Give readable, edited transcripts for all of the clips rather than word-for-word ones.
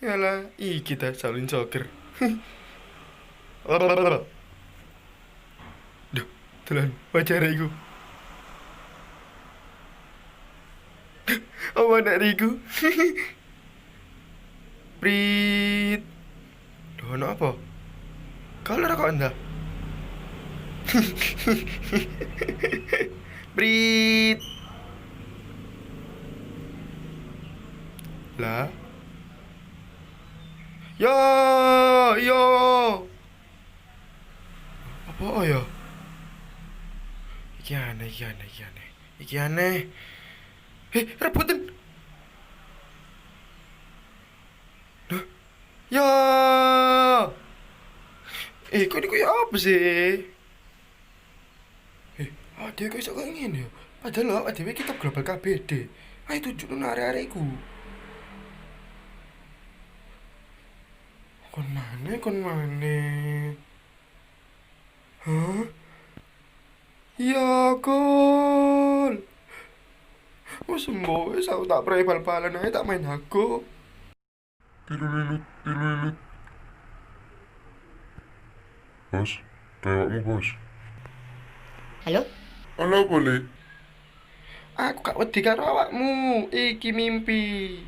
Yalah, kita Shaolin Soccer. Duh, telan wajar iku. Apa nak riku? Prit. Duh, ono apa? Kau lara kok anda? Prit. Lah. Yo, yo. Apa ya? Iki aneh, iki aneh, iki aneh. Iki aneh. Rebutin. Duh. Ya. Kok ini kayak apa sih? Dia kok iso kayak ngene ya. Padahal lho dhewe kita global KBD. Ayo tunjukno arek-arekku. Kon mana, kon mana? Hah? Ya gol. Oh sembuh, wis aku tak prai bal-balan ae tak main aku. Tilu lilit, tilu lilit. Bos, tewakmu bos. Halo? Halo boleh. Aku gak wedi karo awakmu. Iki mimpi.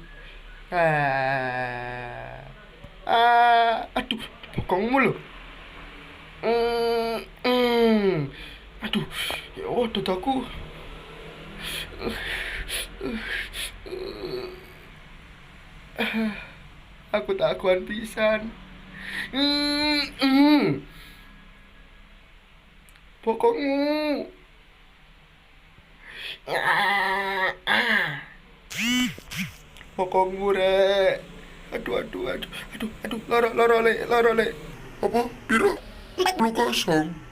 Ah. Aduh, bokongmu lho. Mm, mm. Aduh, ya Allah dadaku. Aku tak kuat pisan. Mm, mm. Bokongmu. Bokongmu rek. Aduh, loro le. Apa? Piro? 10-0.